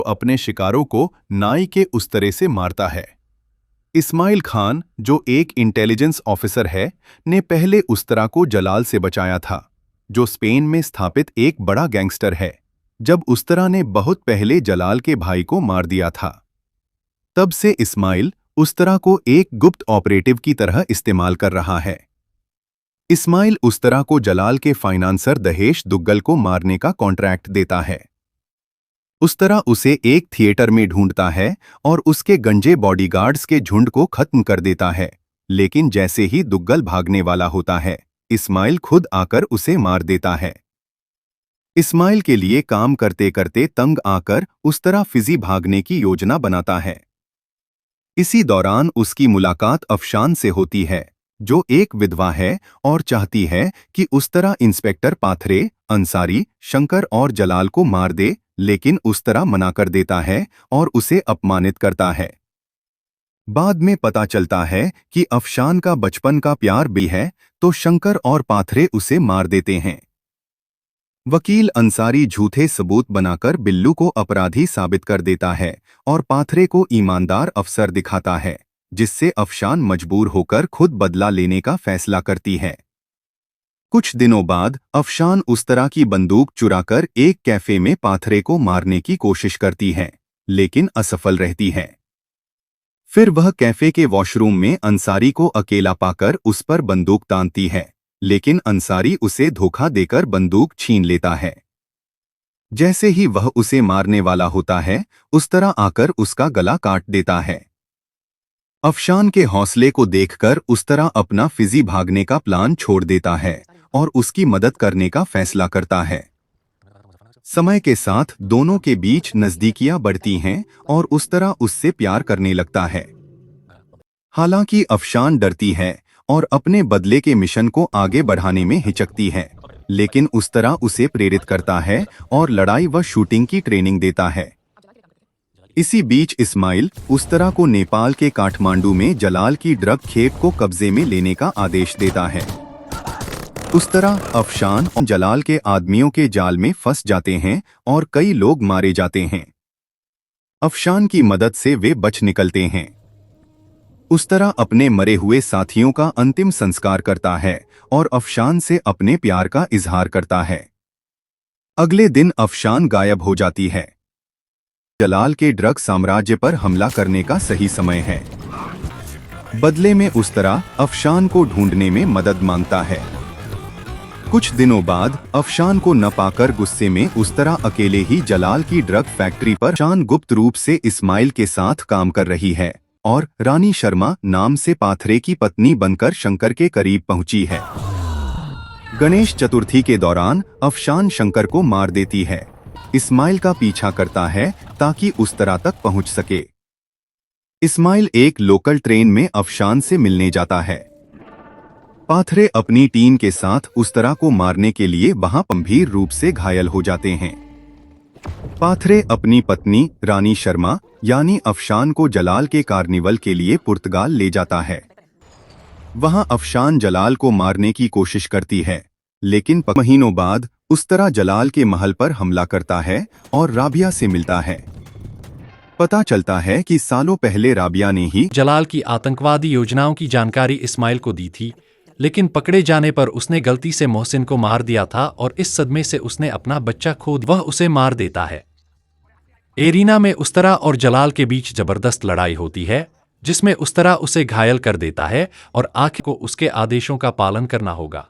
अपने शिकारों को नाई के उस्तरे से मारता है। इस्माइल खान, जो एक इंटेलिजेंस ऑफिसर है, ने पहले उस्तरा को जलाल से बचाया था, जो स्पेन में स्थापित एक बड़ा गैंगस्टर है, जब उस्तरा ने बहुत पहले जलाल के भाई को मार दिया था। तब से इस्माइल उस्तरा को एक गुप्त ऑपरेटिव की तरह इस्तेमाल कर रहा है। इस्माइल उस्तरा को जलाल के फाइनेंसर दहेश दुग्गल को मारने का कॉन्ट्रैक्ट देता है। उस्तरा उसे एक थिएटर में ढूंढता है और उसके गंजे बॉडीगार्ड्स के झुंड को खत्म कर देता है, लेकिन जैसे ही दुग्गल भागने वाला होता है, इस्माइल खुद आकर उसे मार देता है। इस्माइल के लिए काम करते करते तंग आकर उस्तरा फिजी भागने की योजना बनाता है। इसी दौरान उसकी मुलाकात अफशान से होती है, जो एक विधवा है और चाहती है कि उस्तरा इंस्पेक्टर पाथरे, अंसारी, शंकर और जलाल को मार दे, लेकिन उस्तरा मना कर देता है और उसे अपमानित करता है। बाद में पता चलता है कि अफशान का बचपन का प्यार भी है, तो शंकर और पाथरे उसे मार देते हैं। वकील अंसारी झूठे सबूत बनाकर बिल्लू को अपराधी साबित कर देता है और पाथरे को ईमानदार अफसर दिखाता है, जिससे अफशान मजबूर होकर खुद बदला लेने का फैसला करती है। कुछ दिनों बाद अफशान उस्तरा की बंदूक चुराकर एक कैफे में पाथरे को मारने की कोशिश करती है, लेकिन असफल रहती है। फिर वह कैफे के वॉशरूम में अंसारी को अकेला पाकर उस पर बंदूक तानती है, लेकिन अंसारी उसे धोखा देकर बंदूक छीन लेता है। जैसे ही वह उसे मारने वाला होता है, उस्तरा आकर उसका गला काट देता है। अफशान के हौसले को देखकर उस्तरा अपना फिजी भागने का प्लान छोड़ देता है और उसकी मदद करने का फैसला करता है। समय के साथ दोनों के बीच नजदीकियां बढ़ती हैं और उस्तरा उससे प्यार करने लगता है। हालांकि अफशान डरती है और अपने बदले के मिशन को आगे बढ़ाने में हिचकती है, लेकिन उस्तरा उसे प्रेरित करता है और लड़ाई व शूटिंग की ट्रेनिंग देता है। इसी बीच इस्माइल उस्तरा को नेपाल के काठमांडू में जलाल की ड्रग खेप को कब्जे में लेने का आदेश देता है। उस्तरा, अफशान और जलाल के आदमियों के जाल में फंस जाते हैं और कई लोग मारे जाते हैं। अफशान की मदद से वे बच निकलते हैं। उस्तरा अपने मरे हुए साथियों का अंतिम संस्कार करता है और अफशान से अपने प्यार का इजहार करता है। अगले दिन अफशान गायब हो जाती है। जलाल के ड्रग साम्राज्य पर हमला करने का सही समय है। बदले में उस्तरा अफशान को ढूंढने में मदद मांगता है। कुछ दिनों बाद अफशान को न पाकर गुस्से में उस्तरा अकेले ही जलाल की ड्रग फैक्ट्री पर अफशान गुप्त रूप से इस्माइल के साथ काम कर रही है और रानी शर्मा नाम से पाथरे की पत्नी बनकर शंकर के करीब पहुंची है। गणेश चतुर्थी के दौरान अफशान शंकर को मार देती है। इस्माइल का पीछा करता है ताकि उस्तरा तक पहुंच सके। इस्माइल एक लोकल ट्रेन में अफशान से मिलने जाता है। पाथरे अपनी टीम के साथ उस्तरा को मारने के लिए वहां गंभीर रूप से घायल हो जाते हैं। पाथरे अपनी पत्नी रानी शर्मा यानी अफशान को जलाल के कार्निवल के लिए पुर्तगाल ले जाता है। वहां अफशान जलाल को मारने की कोशिश करती है, लेकिन महीनों बाद उस्तरा जलाल के महल पर हमला करता है और राबिया से मिलता है। पता चलता है कि सालों पहले राबिया ने ही जलाल की आतंकवादी योजनाओं की जानकारी इस्माइल को दी थी, लेकिन पकड़े जाने पर उसने गलती से मोहसिन को मार दिया था और इस सदमे से उसने अपना बच्चा खो दिया। वह उसे मार देता है। एरिना में उस्तरा और जलाल के बीच जबरदस्त लड़ाई होती है, जिसमें उस्तरा उसे घायल कर देता है और आखिर को उसके आदेशों का पालन करना होगा।